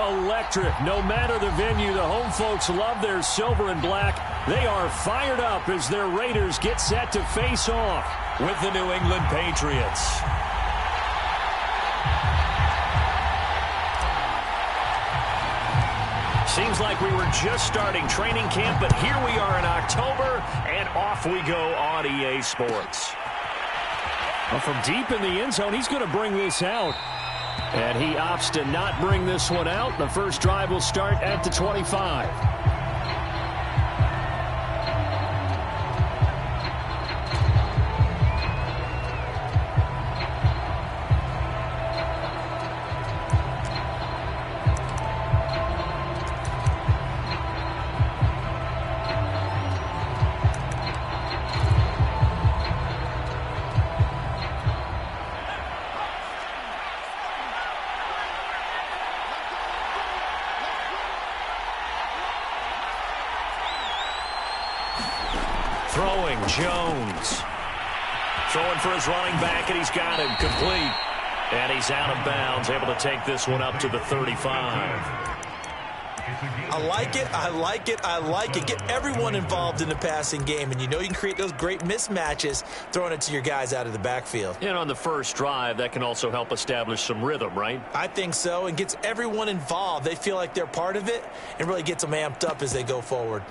electric. No matter the venue, the home folks love their silver and black. They are fired up as their Raiders get set to face off with the New England Patriots. Seems like we were just starting training camp, but here we are in October, and off we go on EA Sports. Well, from deep in the end zone, he's going to bring this out. And he opts to not bring this one out. The first drive will start at the 25. Throwing, Jones. Throwing for his running back, and he's got him complete. And he's out of bounds, able to take this one up to the 35. I like it, I like it, I like it. Get everyone involved in the passing game, and you know you can create those great mismatches throwing it to your guys out of the backfield. And on the first drive, that can also help establish some rhythm, right? I think so, and gets everyone involved. They feel like they're part of it, and really gets them amped up as they go forward.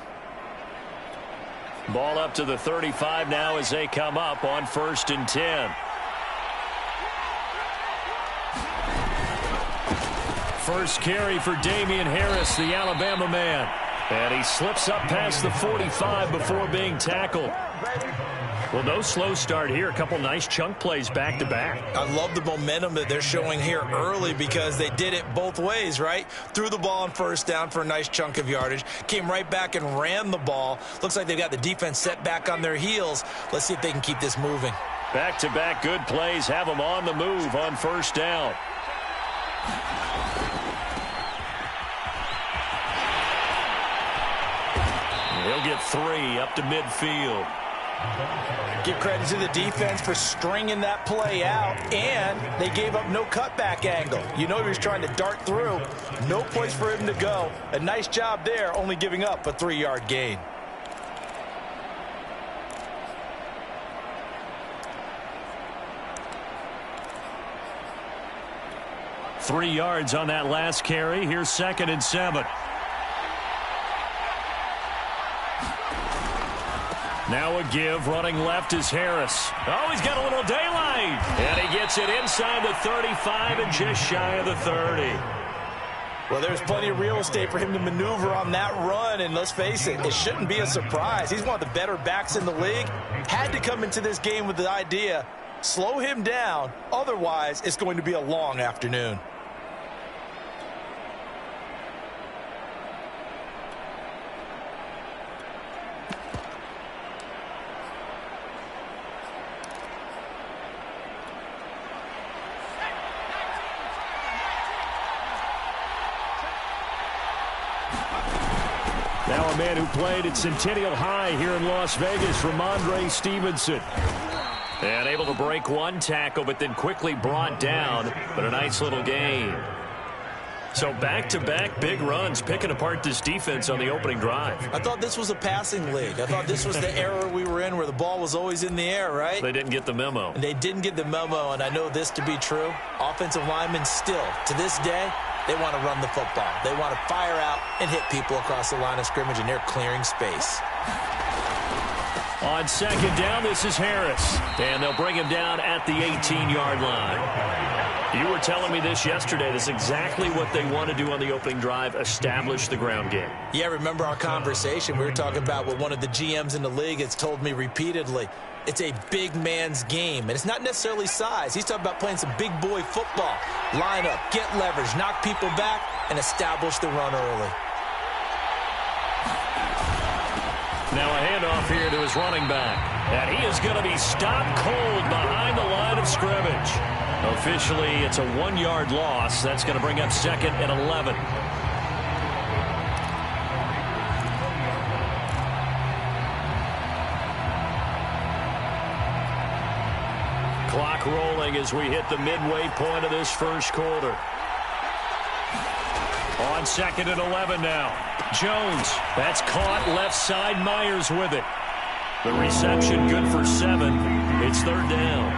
Ball up to the 35 now as they come up on 1st and 10. First carry for Damian Harris, the Alabama man. And he slips up past the 45 before being tackled. Well, no slow start here. A couple nice chunk plays back-to-back. I love the momentum that they're showing here early because they did it both ways, right? Threw the ball on first down for a nice chunk of yardage. Came right back and ran the ball. Looks like they've got the defense set back on their heels. Let's see if they can keep this moving. Back-to-back good plays have them on the move on first down. He'll get 3 up to midfield. Give credit to the defense for stringing that play out, and they gave up no cutback angle. You know he was trying to dart through. No place for him to go. A nice job there, only giving up a 3-yard gain. Three yards on that last carry. Here's 2nd and 7. Now a give, running left is Harris. Oh, he's got a little daylight. And he gets it inside the 35 and just shy of the 30. Well, there's plenty of real estate for him to maneuver on that run, and let's face it, it shouldn't be a surprise. He's one of the better backs in the league. Had to come into this game with the idea, slow him down, otherwise it's going to be a long afternoon. Now a man who played at Centennial High here in Las Vegas, Ramondre Stevenson. And able to break one tackle, but then quickly brought down. But a nice little gain. So back-to-back big runs, picking apart this defense on the opening drive. I thought this was a passing league. I thought this was the era we were in where the ball was always in the air, right? They didn't get the memo. And they didn't get the memo, and I know this to be true. Offensive linemen still, to this day, they want to run the football. They want to fire out and hit people across the line of scrimmage, and they're clearing space. On 2nd down, this is Harris. And they'll bring him down at the 18-yard line. You were telling me this yesterday. This is exactly what they want to do on the opening drive, establish the ground game. Yeah, remember our conversation. We were talking about what one of the GMs in the league has told me repeatedly. It's a big man's game, and it's not necessarily size. He's talking about playing some big boy football. Line up, get leverage, knock people back, and establish the run early. Now a handoff here to his running back. And he is going to be stopped cold behind the line of scrimmage. Officially, it's a 1-yard loss. That's going to bring up 2nd and 11. Clock rolling as we hit the midway point of this first quarter. On 2nd and 11 now. Jones, that's caught left side. Myers with it. The reception good for 7. It's 3rd down.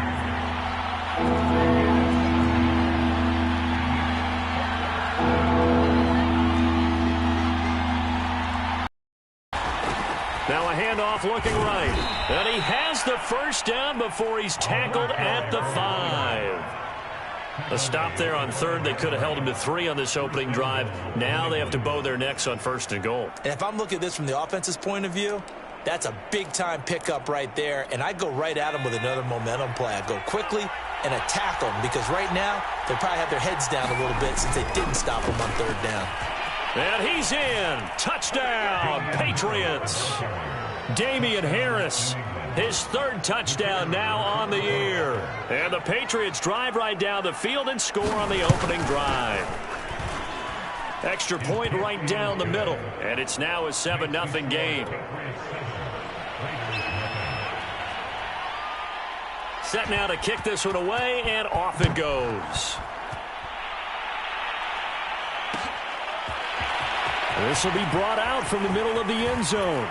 Now a handoff looking right. And he has the 1st down before he's tackled at the 5. A stop there on 3rd. They could have held him to 3 on this opening drive. Now they have to bow their necks on 1st and goal. And if I'm looking at this from the offense's point of view, that's a big-time pickup right there. And I'd go right at him with another momentum play. I'd go quickly and attack them because right now they probably have their heads down a little bit since they didn't stop him on 3rd down. And he's in. Touchdown, Patriots. Damian Harris, his 3rd touchdown now on the year. And the Patriots drive right down the field and score on the opening drive. Extra point right down the middle. And it's now a 7-0 game. Set now to kick this one away, and off it goes. This will be brought out from the middle of the end zone.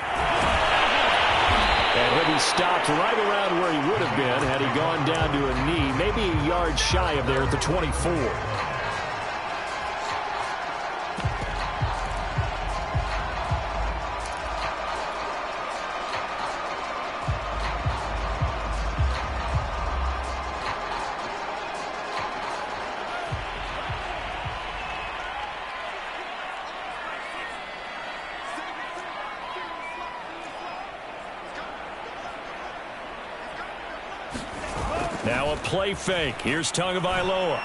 And he'll be stopped right around where he would have been had he gone down to a knee, maybe a yard shy of there at the 24. Now a play fake. Here's Tagovailoa.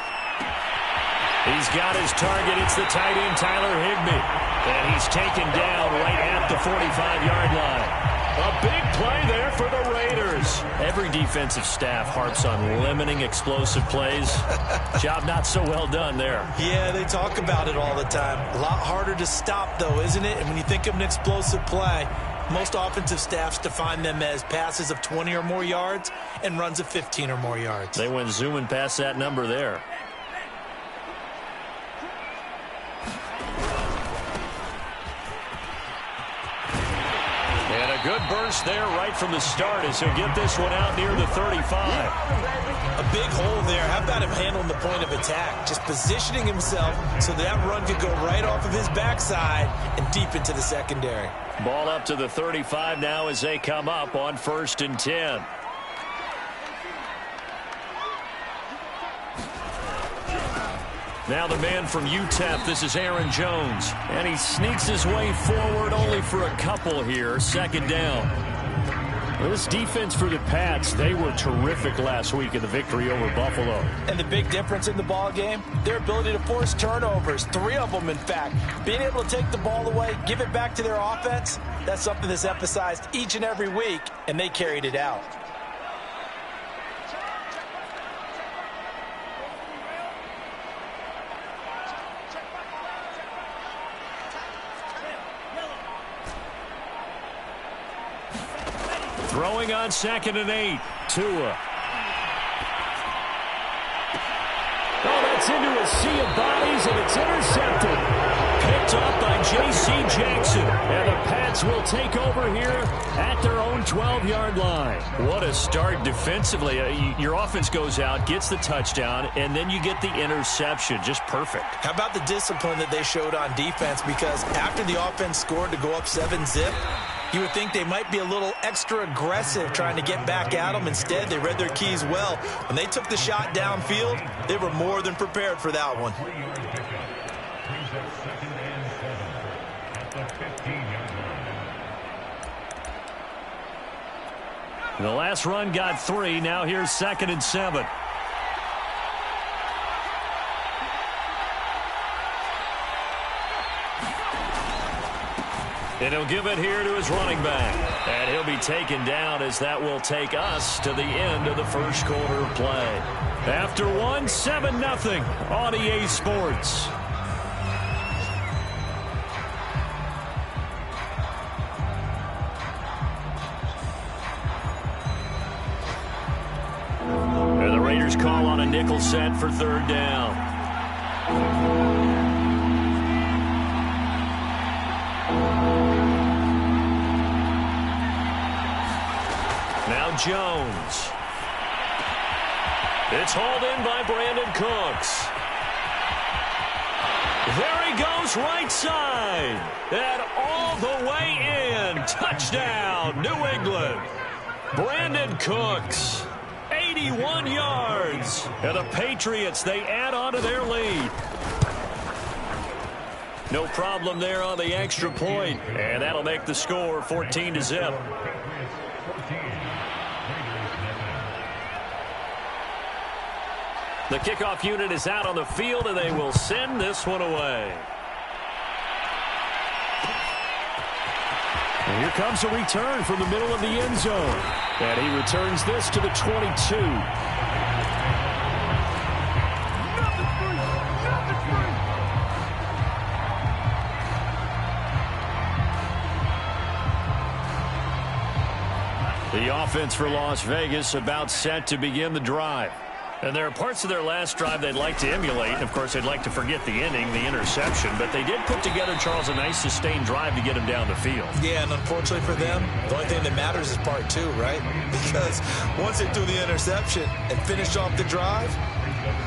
He's got his target. It's the tight end, Tyler Higbee. And he's taken down right at the 45-yard line. A big play there for the Raiders. Every defensive staff harps on limiting explosive plays. Job not so well done there. Yeah, they talk about it all the time. A lot harder to stop, though, isn't it? And when you think of an explosive play, most offensive staffs define them as passes of 20 or more yards and runs of 15 or more yards. They went zooming past that number there. And a good burst there right from the start as he'll get this one out near the 35. A big hole there. How about him handling the point of attack? Just positioning himself so that run could go right off of his backside and deep into the secondary. Ball up to the 35 now as they come up on 1st and 10. Now the man from UTEP, this is Aaron Jones. And he sneaks his way forward only for a couple here. 2nd down. This defense for the Pats, they were terrific last week in the victory over Buffalo. And the big difference in the ball game, their ability to force turnovers, 3 of them in fact. Being able to take the ball away, give it back to their offense, that's something that's emphasized each and every week, and they carried it out. Throwing on 2nd and 8. Tua. Oh, that's into a sea of bodies, and it's intercepted. Picked up by J.C. Jackson. And the Pats will take over here at their own 12-yard line. What a start defensively. Your offense goes out, gets the touchdown, and then you get the interception. Just perfect. How about the discipline that they showed on defense? Because after the offense scored to go up 7-zip, you would think they might be a little extra aggressive trying to get back at them. Instead, they read their keys well. When they took the shot downfield, they were more than prepared for that one. The last run got 3. Now here's 2nd and 7. And he'll give it here to his running back. And he'll be taken down as that will take us to the end of the first quarter of play. After one, 7-0 on EA Sports. And the Raiders call on a nickel set for 3rd down. Jones. It's hauled in by Brandon Cooks. There he goes right side. And all the way in. Touchdown, New England. Brandon Cooks, 81 yards. And the Patriots, they add on to their lead. No problem there on the extra point. And that'll make the score 14-0. The kickoff unit is out on the field, and they will send this one away. And here comes a return from the middle of the end zone. And he returns this to the 22. The offense for Las Vegas about set to begin the drive. And there are parts of their last drive they'd like to emulate. And, of course, they'd like to forget the inning, the interception. But they did put together, Charles, a nice sustained drive to get him down the field. Yeah, and unfortunately for them, the only thing that matters is part two, right? Because once they threw the interception and finished off the drive,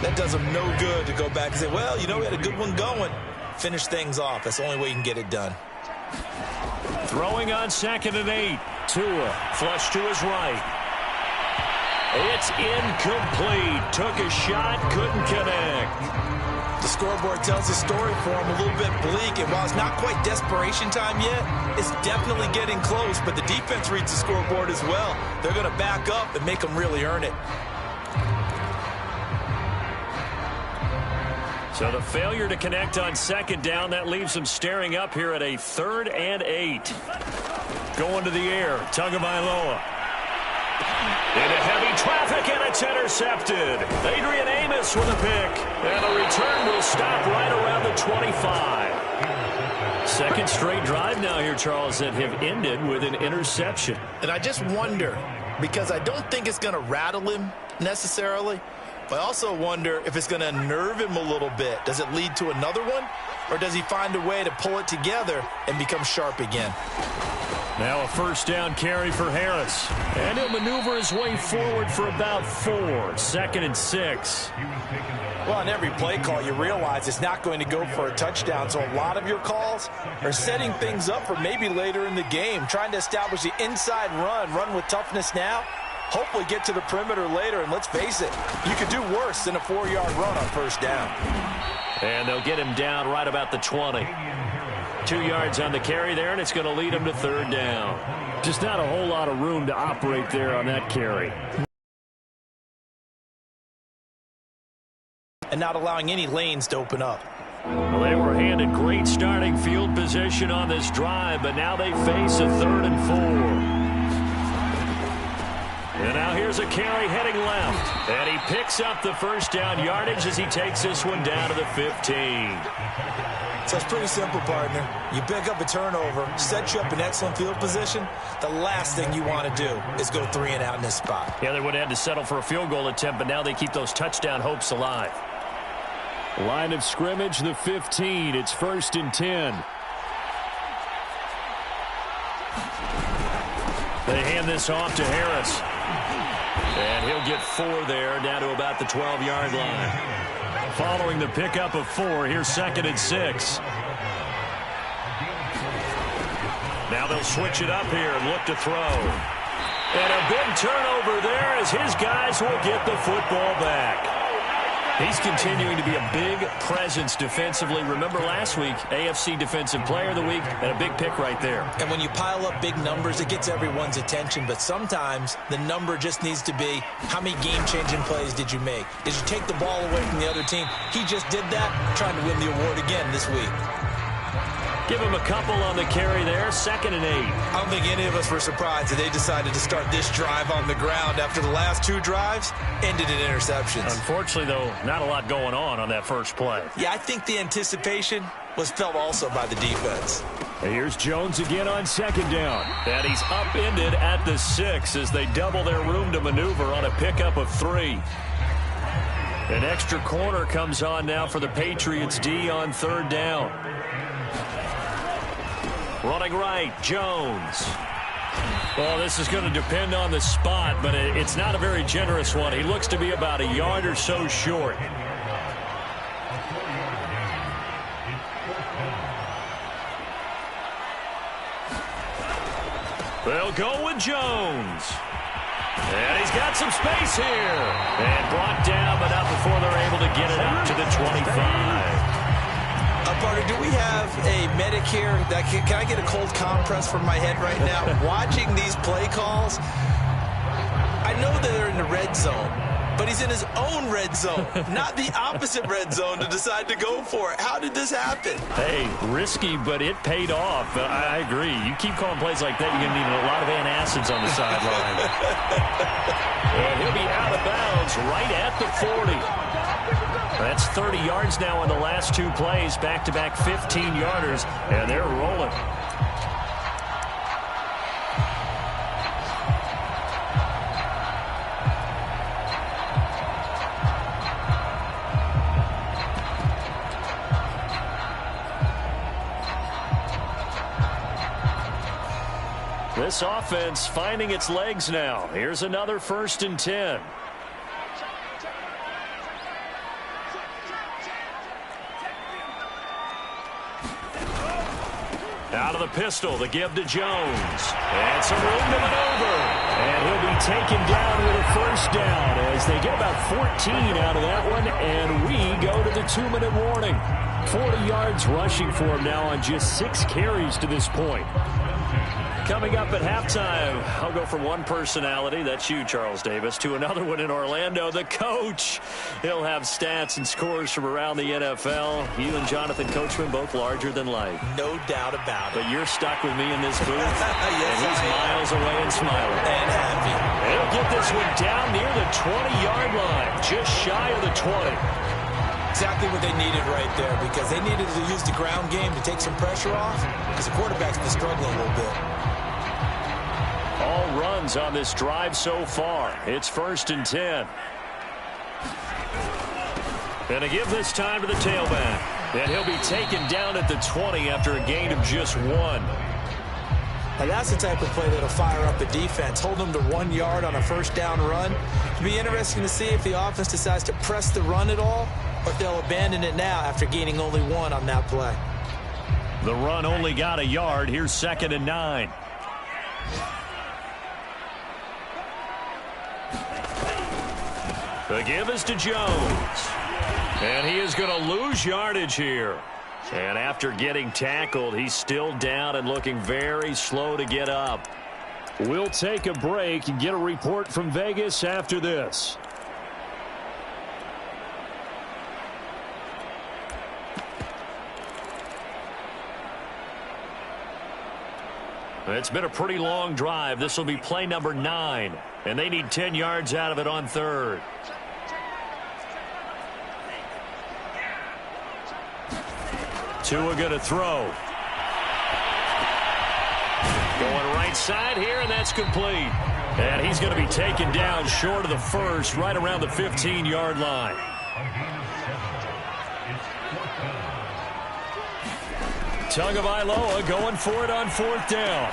that does them no good to go back and say, well, you know, we had a good one going. Finish things off. That's the only way you can get it done. Throwing on 2nd and 8. Tua, flush to his right. It's incomplete. Took a shot, couldn't connect. The scoreboard tells the story for him, a little bit bleak. And while it's not quite desperation time yet, it's definitely getting close. But the defense reads the scoreboard as well. They're going to back up and make them really earn it. So the failure to connect on 2nd down, that leaves them staring up here at a 3rd and 8. Going to the air, Tagovailoa. Into heavy traffic, and it's intercepted. Adrian Amos with a pick. And the return will stop right around the 25. Second straight drive now here, Charles, that have ended with an interception. And I just wonder, because I don't think it's going to rattle him necessarily, but I also wonder if it's going to unnerve him a little bit. Does it lead to another one? Or does he find a way to pull it together and become sharp again? Now a 1st down carry for Harris. And he'll maneuver his way forward for about 4. 2nd and 6. Well, on every play call, you realize it's not going to go for a touchdown. So a lot of your calls are setting things up for maybe later in the game, trying to establish the inside run with toughness now. Hopefully get to the perimeter later, and let's face it, you could do worse than a 4-yard run on 1st down. And they'll get him down right about the 20. 2 yards on the carry there, and it's going to lead him to 3rd down. Just not a whole lot of room to operate there on that carry. And not allowing any lanes to open up. Well, they were handed great starting field position on this drive, but now they face a 3rd and 4. And now here's a carry heading left. And he picks up the 1st down yardage as he takes this one down to the 15. So it's pretty simple, partner. You pick up a turnover, set you up in excellent field position. The last thing you want to do is go 3 and out in this spot. Yeah, they would have had to settle for a field goal attempt, but now they keep those touchdown hopes alive. Line of scrimmage, the 15. It's 1st and 10. They hand this off to Harris. And he'll get 4 there, down to about the 12-yard line. Following the pickup of 4, here's 2nd and 6. Now they'll switch it up here and look to throw. And a big turnover there as his guys will get the football back. He's continuing to be a big presence defensively. Remember last week, AFC Defensive Player of the Week, and a big pick right there. And when you pile up big numbers, it gets everyone's attention. But sometimes the number just needs to be, how many game-changing plays did you make? Did you take the ball away from the other team? He just did that, trying to win the award again this week. Give him a couple on the carry there, 2nd and 8. I don't think any of us were surprised that they decided to start this drive on the ground after the last 2 drives ended in interceptions. Unfortunately, though, not a lot going on that first play. Yeah, I think the anticipation was felt also by the defense. And here's Jones again on 2nd down. And he's upended at the 6 as they double their room to maneuver on a pickup of 3. An extra corner comes on now for the Patriots D on 3rd down. Running right, Jones. Well, this is going to depend on the spot, but it's not a very generous one. He looks to be about a yard or so short. They'll go with Jones. And he's got some space here. And brought down, but not before they're able to get it out to the 25. Partner, do we have a medic here? Can I get a cold compress from my head right now? Watching these play calls, I know that they're in the red zone, but he's in his own red zone, not the opposite red zone to decide to go for it. How did this happen? Hey, risky, but it paid off. I agree. You keep calling plays like that, you're going to need a lot of antacids on the sideline. And he'll be out of bounds right at the 40. That's 30 yards now in the last two plays, back-to-back 15-yarders, and they're rolling. This offense finding its legs now. Here's another 1st and 10. Out of the pistol, the give to Jones. And some room to maneuver. And he'll be taken down with a 1st down as they get about 14 out of that one. And we go to the 2-minute warning. 40 yards rushing for him now on just 6 carries to this point. Coming up at halftime, I'll go from one personality, that's you, Charles Davis, to another one in Orlando, the coach. He'll have stats and scores from around the NFL. You and Jonathan Coachman, both larger than life. No doubt about it. But you're stuck with me in this booth, yes, and he's miles away and smiling. And happy. He'll get this one down near the 20-yard line, just shy of the 20. Exactly what they needed right there, because they needed to use the ground game to take some pressure off, because the quarterback's been struggling a little bit. All runs on this drive so far. It's 1st and 10. And to give this time to the tailback. And he'll be taken down at the 20 after a gain of just 1. And that's the type of play that'll fire up the defense. Hold them to 1 yard on a 1st down run. It'll be interesting to see if the offense decides to press the run at all, or if they'll abandon it now after gaining only 1 on that play. The run only got a yard. Here's 2nd and 9. The give is to Jones. And he is going to lose yardage here. And after getting tackled, he's still down and looking very slow to get up. We'll take a break and get a report from Vegas after this. It's been a pretty long drive. This will be play number 9. And they need 10 yards out of it on 3rd. Tua going to throw. Going right side here, and that's complete. And he's going to be taken down short of the 1st, right around the 15-yard line. Tagovailoa going for it on 4th down.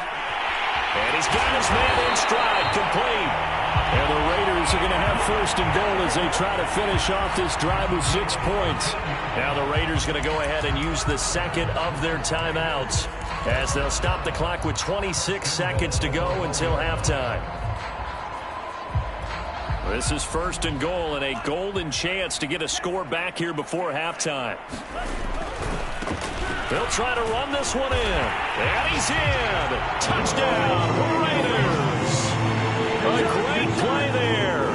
And he's got his man in stride, complete. And the Raiders are going to have 1st and goal as they try to finish off this drive with 6 points. Now the Raiders going to go ahead and use the 2nd of their timeouts as they'll stop the clock with 26 seconds to go until halftime. This is 1st and goal and a golden chance to get a score back here before halftime. They'll try to run this one in. And he's in. Touchdown, Raiders. A great play there.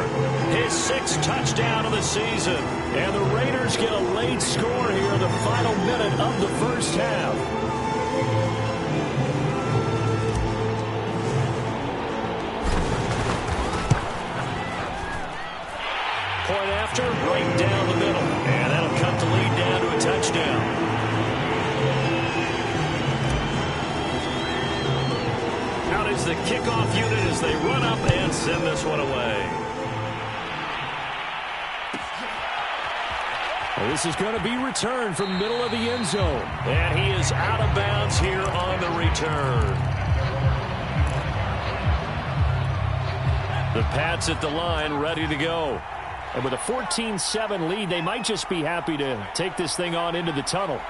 His 6th touchdown of the season. And the Raiders get a late score here in the final minute of the 1st half. Point after, right down the middle. And that'll cut the lead down to a touchdown. Out is the kickoff unit as they run up and send this one away. Well, this is going to be returned from the middle of the end zone. And he is out of bounds here on the return. The Pats at the line, ready to go. And with a 14-7 lead, they might just be happy to take this thing on into the tunnel.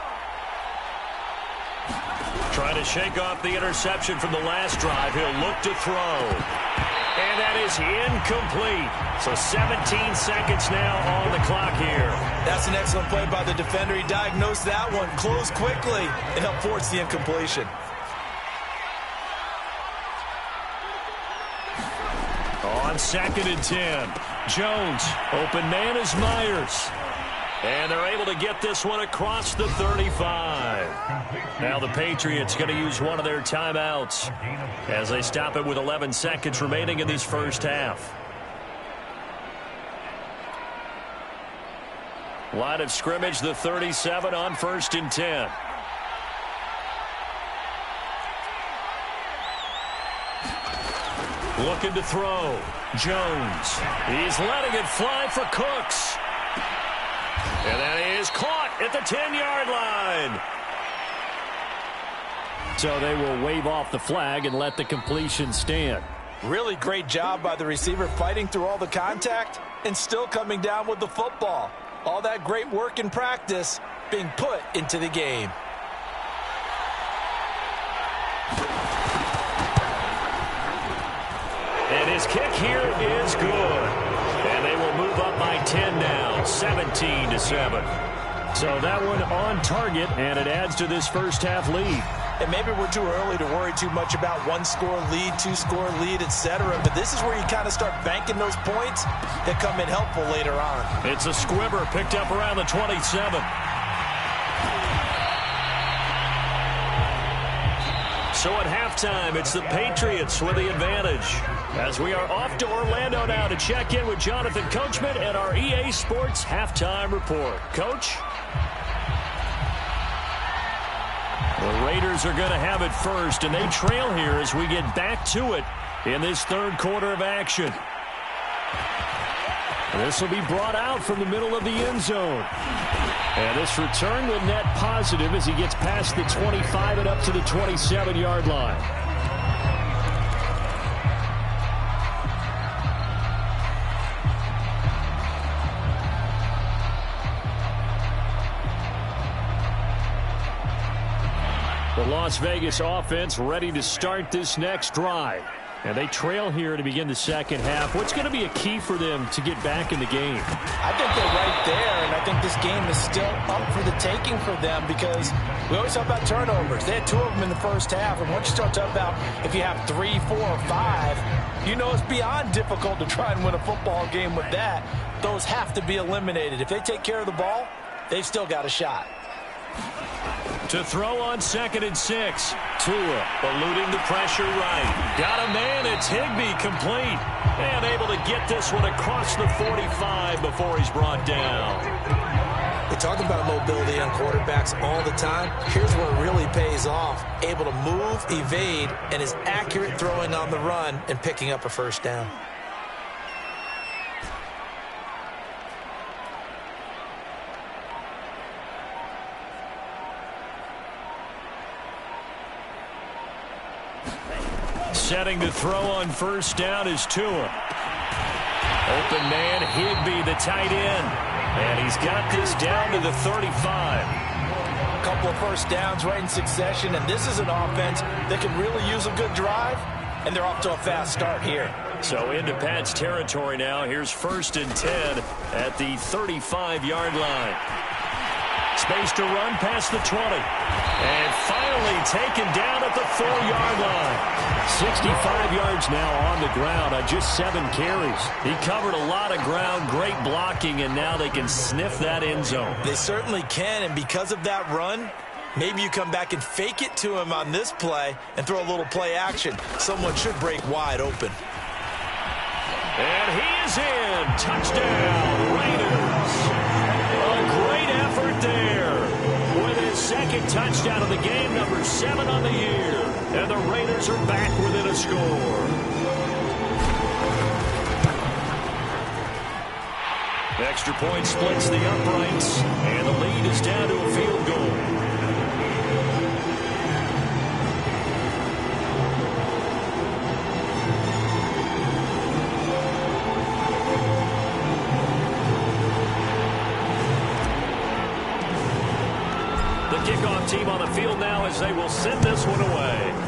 Trying to shake off the interception from the last drive. He'll look to throw. And that is incomplete. So 17 seconds now on the clock here. That's an excellent play by the defender. He diagnosed that one, closed quickly, and helped force the incompletion. On 2nd and 10. Jones, open man is Myers. And they're able to get this one across the 35. Now the Patriots going to use one of their timeouts as they stop it with 11 seconds remaining in this first half. Line of scrimmage, the 37 on 1st and 10. Looking to throw. Jones. He's letting it fly for Cooks. And that is caught at the 10-yard line. So they will wave off the flag and let the completion stand. Really great job by the receiver fighting through all the contact and still coming down with the football. All that great work in practice being put into the game. And his kick here is good. And they will move up by 10 now, 17-7. So that one on target, and it adds to this first half lead. And maybe we're too early to worry too much about one-score lead, two-score lead, etc. But this is where you kind of start banking those points that come in helpful later on. It's a squibber picked up around the 27. So at halftime, it's the Patriots with the advantage. As we are off to Orlando now to check in with Jonathan Coachman and our EA Sports Halftime Report. Coach? The Raiders are going to have it first, and they trail here as we get back to it in this third quarter of action. This will be brought out from the middle of the end zone. And this return will net positive as he gets past the 25 and up to the 27-yard line. The Las Vegas offense ready to start this next drive. And they trail here to begin the second half. What's going to be a key for them to get back in the game? I think they're right there, and I think this game is still up for the taking for them because we always talk about turnovers. They had 2 of them in the first half, and once you start talking about if you have 3, 4, or 5, you know it's beyond difficult to try and win a football game with that. Those have to be eliminated. If they take care of the ball, they've still got a shot. To throw on 2nd and 6. Tua eluding the pressure right. Got a man. It's Higbee complete. And able to get this one across the 45 before he's brought down. We talk about mobility on quarterbacks all the time. Here's where it really pays off. Able to move, evade, and is accurate throwing on the run and picking up a first down. Setting to throw on first down is Tua. Open man, Higbee, the tight end. And he's got this down to the 35. A couple of first downs right in succession, and this is an offense that can really use a good drive, and they're off to a fast start here. So into Pat's territory now. Here's 1st and 10 at the 35-yard line. Space to run past the 20. And finally taken down at the 4-yard line. 65 yards now on the ground on just 7 carries. He covered a lot of ground, great blocking, and now they can sniff that end zone. They certainly can, and because of that run, maybe you come back and fake it to him on this play and throw a little play action. Someone should break wide open. And he is in. Touchdown, Raiders. A great effort there. With his 2nd touchdown of the game, number 7 on the year. And the Raiders are back within a score. Extra point splits the uprights, and the lead is down to a field goal. kickoff team on the field now as they will send this one away.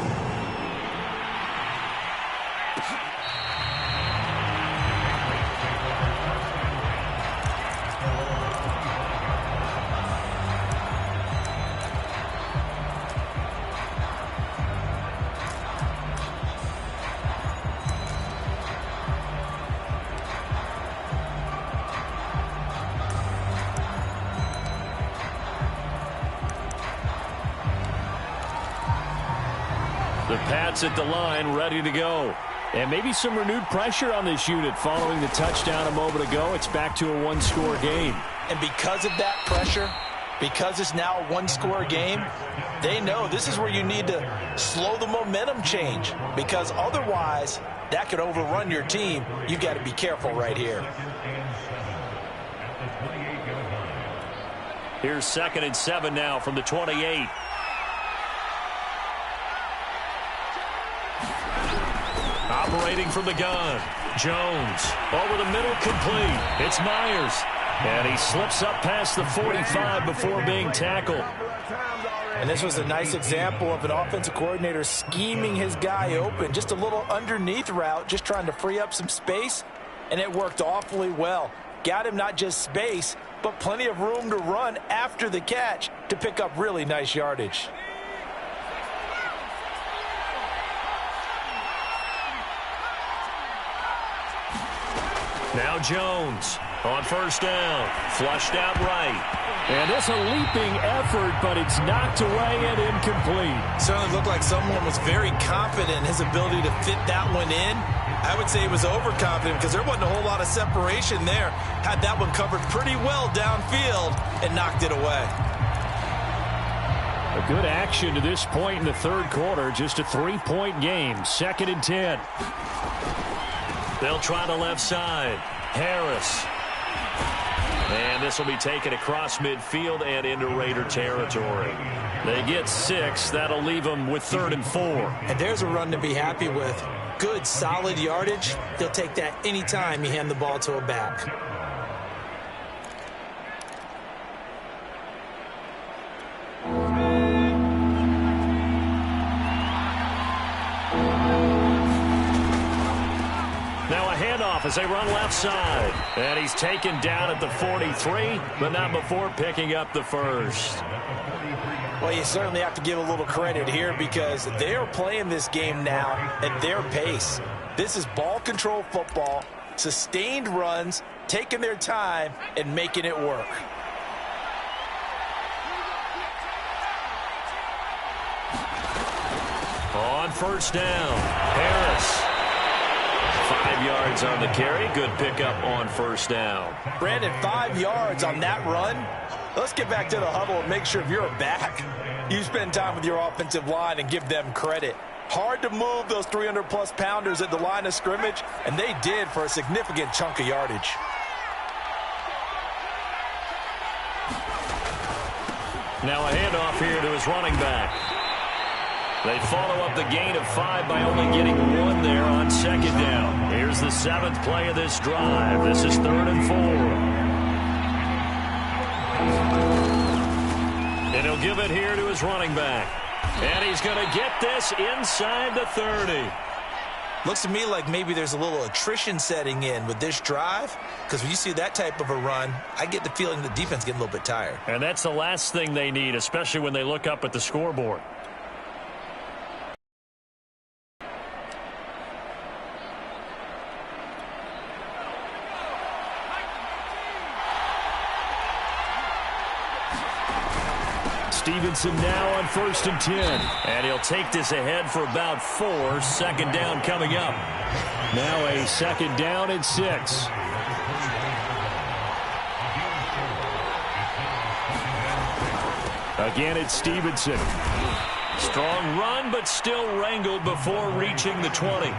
The Pats at the line, ready to go. And maybe some renewed pressure on this unit following the touchdown a moment ago. It's back to a one-score game. And because of that pressure, because it's now a one-score game, they know this is where you need to slow the momentum change, because otherwise that could overrun your team. You've got to be careful right here. Here's 2nd and 7 now from the 28. Operating from the gun. Jones over the middle, complete. It's Myers. And he slips up past the 45 before being tackled. And this was a nice example of an offensive coordinator scheming his guy open. Just a little underneath route, just trying to free up some space. And it worked awfully well. Got him not just space, but plenty of room to run after the catch to pick up really nice yardage. Now Jones on 1st down. Flushed out right. And it's a leaping effort, but it's knocked away and incomplete. Certainly looked like someone was very confident in his ability to fit that one in. I would say he was overconfident because there wasn't a whole lot of separation there. Had that one covered pretty well downfield and knocked it away. A good action to this point in the 3rd quarter. Just a 3-point game. 2nd and 10. They'll try the left side. Harris. And this will be taken across midfield and into Raider territory. They get 6. That'll leave them with 3rd and 4. And there's a run to be happy with. Good, solid yardage. They'll take that anytime you hand the ball to a back. Now a handoff as they run left side. And he's taken down at the 43, but not before picking up the first. Well, you certainly have to give a little credit here because they're playing this game now at their pace. This is ball control football, sustained runs, taking their time and making it work. On 1st down, Harris. 5 yards on the carry. Good pickup on 1st down. Brandon, 5 yards on that run. Let's get back to the huddle and make sure if you're a back, you spend time with your offensive line and give them credit. Hard to move those 300-plus pounders at the line of scrimmage, and they did for a significant chunk of yardage. Now a handoff here to his running back. They follow up the gain of 5 by only getting 1 there on 2nd down. Here's the 7th play of this drive. This is 3rd and 4. And he'll give it here to his running back. And he's going to get this inside the 30. Looks to me like maybe there's a little attrition setting in with this drive, because when you see that type of a run, I get the feeling the defense getting a little bit tired. And that's the last thing they need, especially when they look up at the scoreboard. Stevenson now on 1st and 10. And he'll take this ahead for about 4. 2nd down coming up. Now a 2nd down and 6. Again, it's Stevenson. Strong run, but still wrangled before reaching the 20.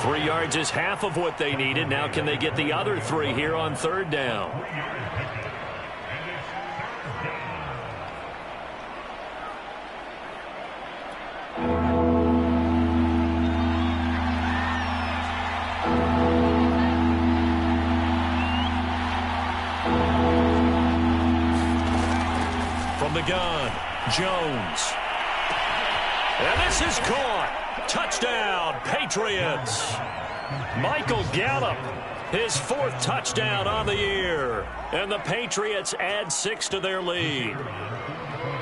3 yards is half of what they needed. Now can they get the other 3 here on 3rd down? From the gun, Jones. And this is caught. Touchdown, Patriots. Michael Gallup, his 4th touchdown on the year. And the Patriots add 6 to their lead.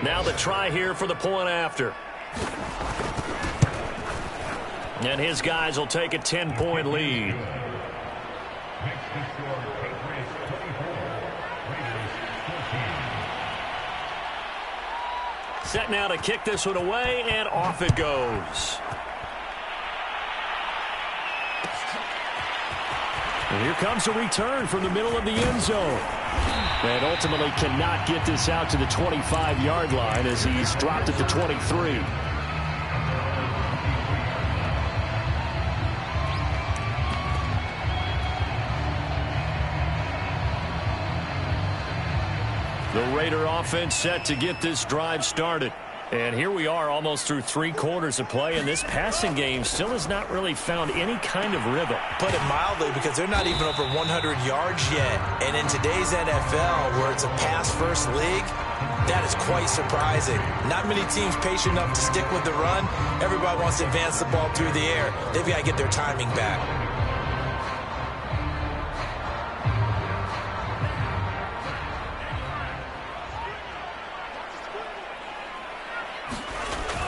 Now the try here for the point after. And his guys will take a 10-point lead. Set now to kick this one away, and off it goes. And here comes a return from the middle of the end zone. And ultimately cannot get this out to the 25-yard line as he's dropped at the 23. The Raider offense set to get this drive started. And here we are almost through 3 quarters of play, and this passing game still has not really found any kind of rhythm. Put it mildly, because they're not even over 100 yards yet. And in today's NFL, where it's a pass-first league, that is quite surprising. Not many teams patient enough to stick with the run. Everybody wants to advance the ball through the air. They've got to get their timing back.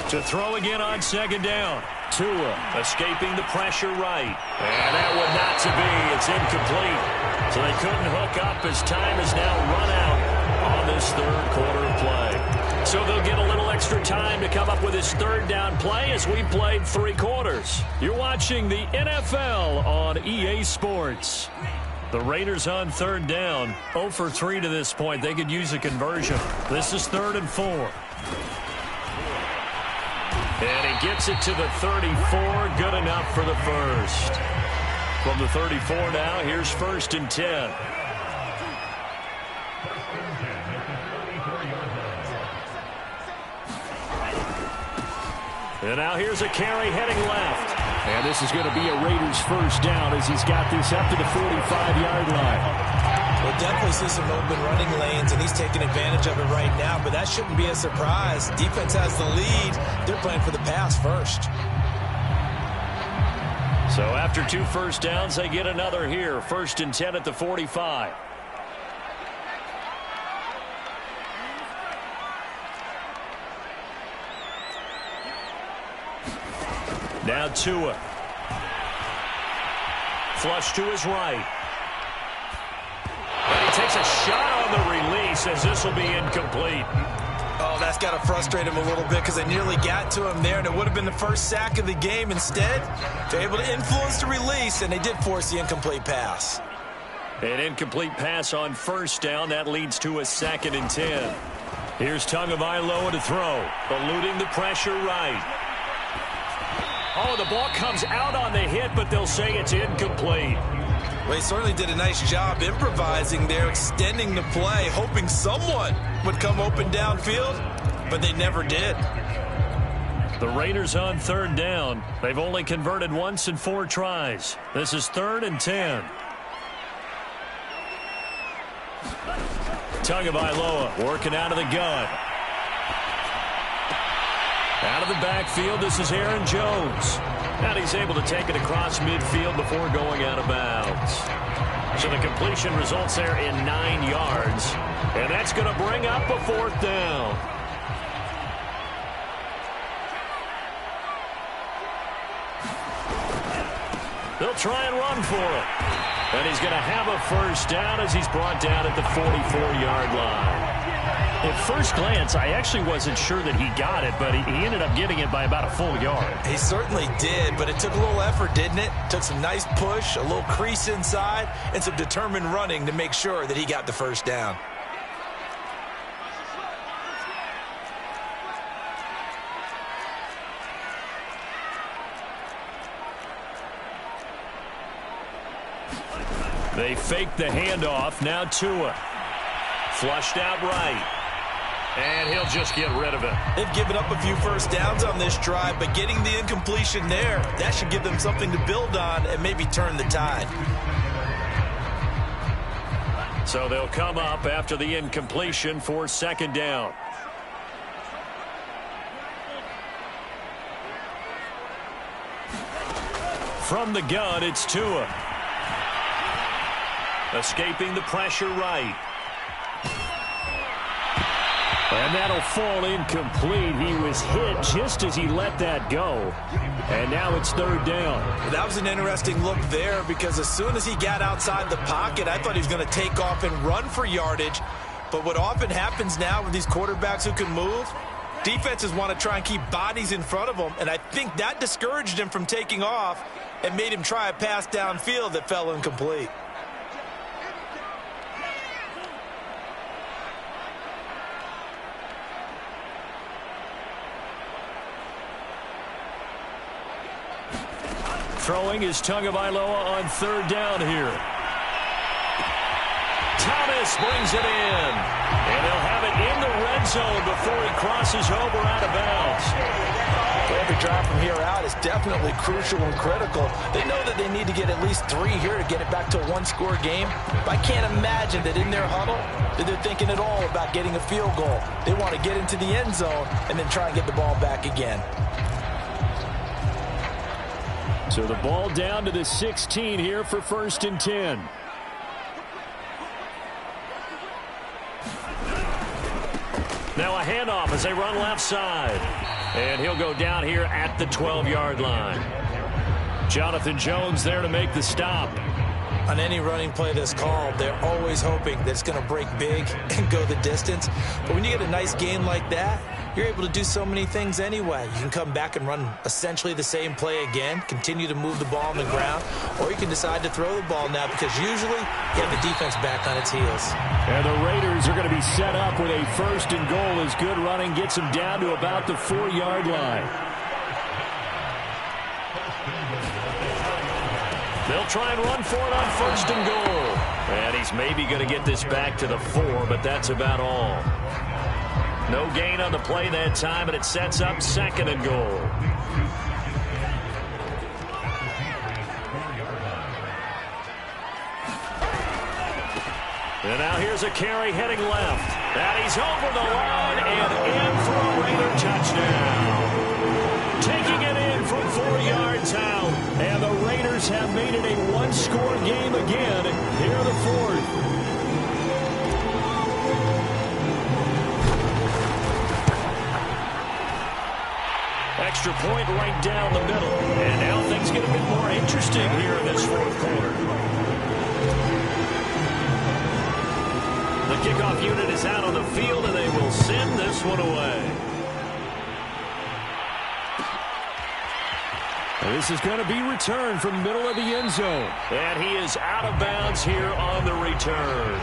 To throw again on 2nd down. Tua escaping the pressure right. And that one not to be. It's incomplete. So they couldn't hook up as time is now run out on this 3rd quarter of play. So they'll get a little extra time to come up with his 3rd down play as we played 3 quarters. You're watching the NFL on EA Sports. The Raiders on 3rd down. 0 for 3 to this point. They could use a conversion. This is 3rd and 4. And he gets it to the 34. Good enough for the first. From the 34 now, here's 1st and 10. And now here's a carry heading left. And this is going to be a Raiders 1st down as he's got this up to the 45-yard line. We'll definitely see some open running lanes, and he's taking advantage of it right now, but that shouldn't be a surprise. Defense has the lead. They're playing for the pass first. So after 2 first downs, they get another here. 1st and 10 at the 45. Now Tua. Flush to his right. And he takes a shot on the release as this will be incomplete. Oh, that's got to frustrate him a little bit because they nearly got to him there, and it would have been the first sack of the game. Instead, they're able to influence the release, and they did force the incomplete pass. An incomplete pass on 1st down. That leads to a 2nd and 10. Here's Tagovailoa to throw. Eluding the pressure right. Oh, the ball comes out on the hit, but they'll say it's incomplete. Well, he certainly did a nice job improvising there, extending the play, hoping someone would come open downfield, but they never did. The Raiders on 3rd down. They've only converted once in 4 tries. This is 3rd and 10. Tagovailoa working out of the gun. Out of the backfield, this is Aaron Jones. And he's able to take it across midfield before going out of bounds. So the completion results there in 9 yards. And that's going to bring up a 4th down. They'll try and run for it. And he's going to have a 1st down as he's brought down at the 44-yard line. At first glance, I actually wasn't sure that he got it, but he ended up getting it by about a full yard. He certainly did, but it took a little effort, didn't it? Took some nice push, a little crease inside, and some determined running to make sure that he got the 1st down. They fake the handoff. Now Tua. Flushed out right. And he'll just get rid of it. They've given up a few 1st downs on this drive, but getting the incompletion there, that should give them something to build on and maybe turn the tide. So they'll come up after the incompletion for 2nd down. From the gun, it's Tua. Escaping the pressure right. And that'll fall incomplete. He was hit just as he let that go. And now it's third down. That was an interesting look there because as soon as he got outside the pocket, I thought he was going to take off and run for yardage. But what often happens now with these quarterbacks who can move, defenses want to try and keep bodies in front of them. And I think that discouraged him from taking off and made him try a pass downfield that fell incomplete. Throwing is Tagovailoa on third down here. Thomas brings it in. And he'll have it in the red zone before he crosses over out of bounds. Every drive from here out is definitely crucial and critical. They know that they need to get at least 3 here to get it back to a one-score game. But I can't imagine that in their huddle that they're thinking at all about getting a field goal. They want to get into the end zone and then try and get the ball back again. So the ball down to the 16 here for 1st and 10. Now a handoff as they run left side. And he'll go down here at the 12-yard line. Jonathan Jones there to make the stop. On any running play that's called, they're always hoping that it's going to break big and go the distance. But when you get a nice game like that, you're able to do so many things anyway. You can come back and run essentially the same play again, continue to move the ball on the ground, or you can decide to throw the ball now because usually you have the defense back on its heels. And the Raiders are going to be set up with a 1st and goal as good running gets them down to about the 4-yard line. They'll try and run for it on 1st and goal. And he's maybe going to get this back to the 4, but that's about all. No gain on the play that time, and it sets up 2nd and goal. And now here's a carry heading left. And he's over the line and in for a Raider touchdown. Taking it in from 4 yards out. And the Raiders have made it a one-score game again here in the 4th. Extra point right down the middle. And now things get a bit more interesting here in this 4th quarter. The kickoff unit is out on the field, and they will send this one away. This is going to be returned from the middle of the end zone. And he is out of bounds here on the return.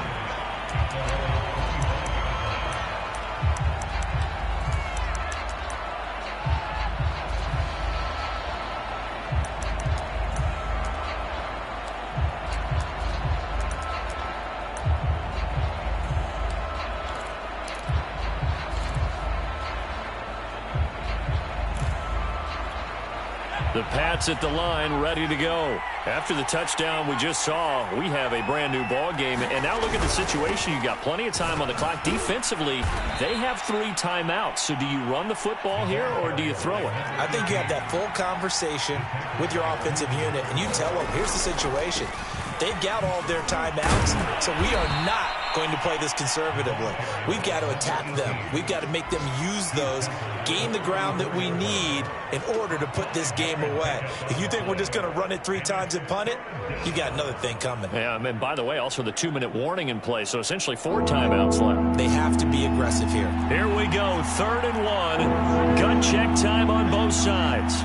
The Pats at the line, ready to go. After the touchdown we just saw, we have a brand new ball game. And now look at the situation. You've got plenty of time on the clock. Defensively, they have 3 timeouts. So do you run the football here or do you throw it? I think you have that full conversation with your offensive unit, and you tell them, here's the situation. They've got all of their timeouts, so we are not going to play this conservatively. We've got to attack them. We've got to make them use those, gain the ground that we need in order to put this game away. If you think we're just going to run it 3 times and punt it, you got another thing coming. Yeah, and by the way, also the 2-minute warning in play, so essentially 4 timeouts left. They have to be aggressive here. Here we go, 3rd and 1. Gut check time on both sides.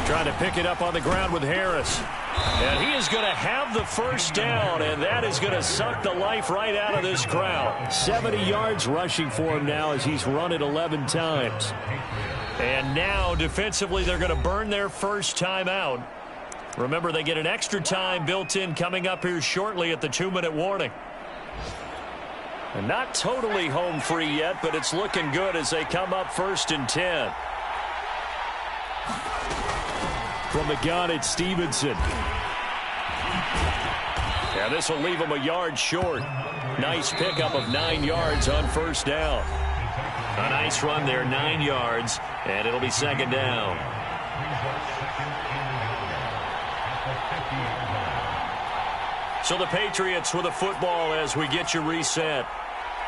Trying to pick it up on the ground with Harris. And he is going to have the 1st down, and that is going to suck the life right out of this crowd. 70 yards rushing for him now as he's run it 11 times. And now, defensively, they're going to burn their 1st time out. Remember, they get an extra time built in coming up here shortly at the 2-minute warning. And not totally home free yet, but it's looking good as they come up 1st and 10. From the gun, it's Stevenson. Yeah, this will leave him a yard short. Nice pickup of 9 yards on 1st down. A nice run there, 9 yards, and it'll be second down. So the Patriots with the football as we get you reset.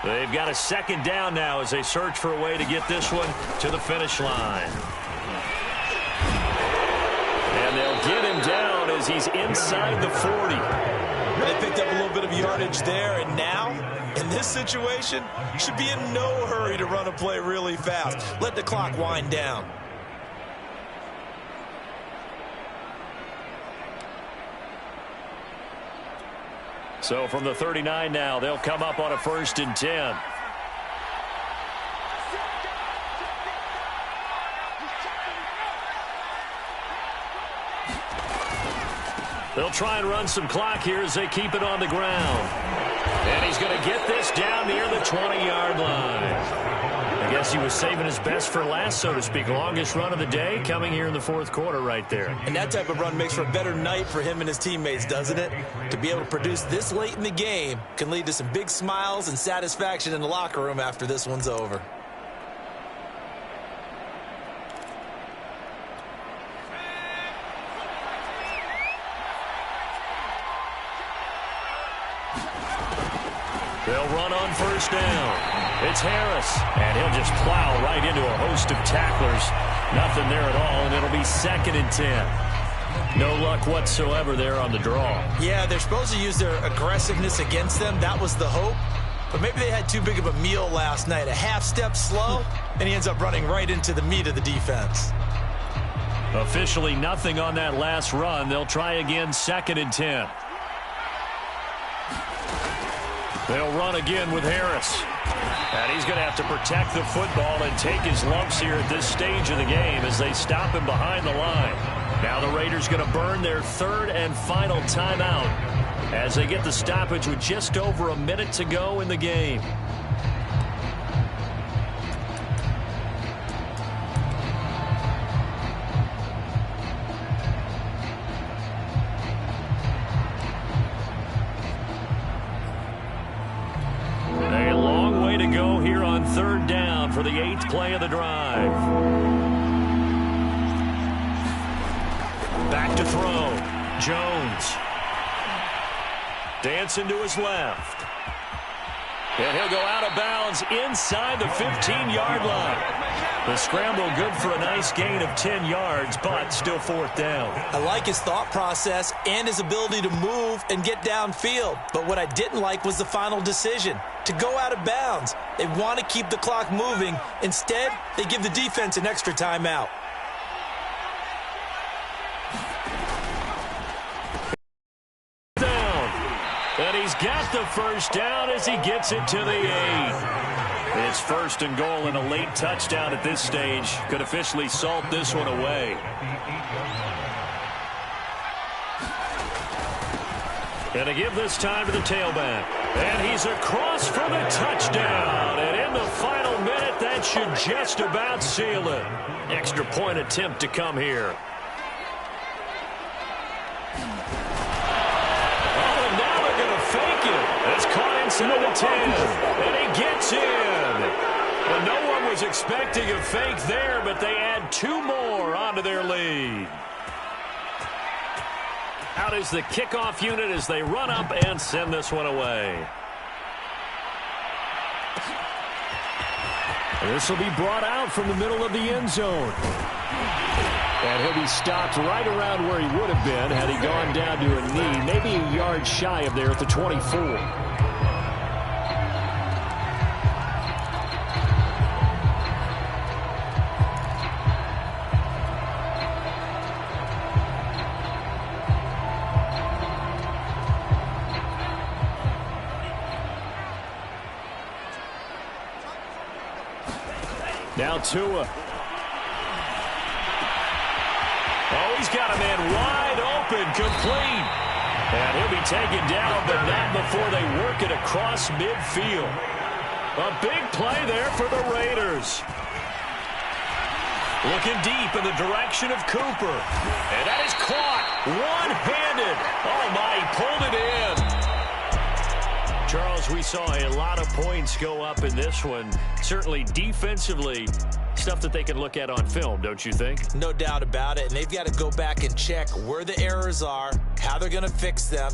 They've got a second down now as they search for a way to get this one to the finish line. And they'll get him down as he's inside the 40. They picked up a little bit of yardage there, and now, in this situation, should be in no hurry to run a play really fast. Let the clock wind down. So from the 39 now, they'll come up on a 1st and 10. They'll try and run some clock here as they keep it on the ground. And he's going to get this down near the 20-yard line. I guess he was saving his best for last, so to speak. Longest run of the day coming here in the 4th quarter right there. And that type of run makes for a better night for him and his teammates, doesn't it? To be able to produce this late in the game can lead to some big smiles and satisfaction in the locker room after this one's over. They'll run on 1st down. It's Harris, and he'll just plow right into a host of tacklers. Nothing there at all, and it'll be 2nd and 10. No luck whatsoever there on the draw. Yeah, they're supposed to use their aggressiveness against them. That was the hope. But maybe they had too big of a meal last night. A half step slow, and he ends up running right into the meat of the defense. Officially nothing on that last run. They'll try again, 2nd and 10. They'll run again with Harris. And he's going to have to protect the football and take his lumps here at this stage of the game as they stop him behind the line. Now the Raiders going to burn their 3rd and final timeout as they get the stoppage with just over a minute to go in the game. Go here on 3rd down for the 8th play of the drive. Back to throw. Jones. Dancing to his left. And he'll go out of bounds inside the 15-yard line. The scramble good for a nice gain of 10 yards, but still 4th down. I like his thought process and his ability to move and get downfield. But what I didn't like was the final decision, to go out of bounds. They want to keep the clock moving. Instead, they give the defense an extra timeout. And he's got the 1st down as he gets it to the 8. It's 1st and goal and a late touchdown at this stage. Could officially salt this one away. And to give this time to the tailback. And he's across for the touchdown. And in the final minute, that should just about seal it. Extra point attempt to come here. It's caught inside the 10, and he gets in. Well, no one was expecting a fake there, but they add 2 more onto their lead. Out is the kickoff unit as they run up and send this one away. This will be brought out from the middle of the end zone. And he'll be stopped right around where he would have been had he gone down to a knee, maybe a yard shy of there at the 24. Now Tua. Oh, he's got a man wide open, complete. And he'll be taken down, but not before they work it across midfield. A big play there for the Raiders. Looking deep in the direction of Cooper. And that is caught one-handed. Oh, my, he pulled it in. Charles, we saw a lot of points go up in this one. Certainly defensively, stuff that they can look at on film, don't you think? No doubt about it. And they've got to go back and check where the errors are, how they're going to fix them,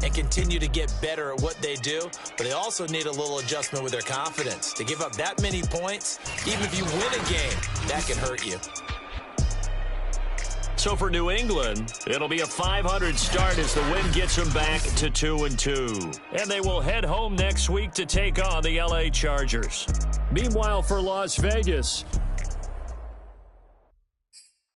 and continue to get better at what they do. But they also need a little adjustment with their confidence. To give up that many points, even if you win a game, that can hurt you. So for New England, it'll be a 500 start as the win gets them back to 2-2. And they will head home next week to take on the LA Chargers. Meanwhile, for Las Vegas,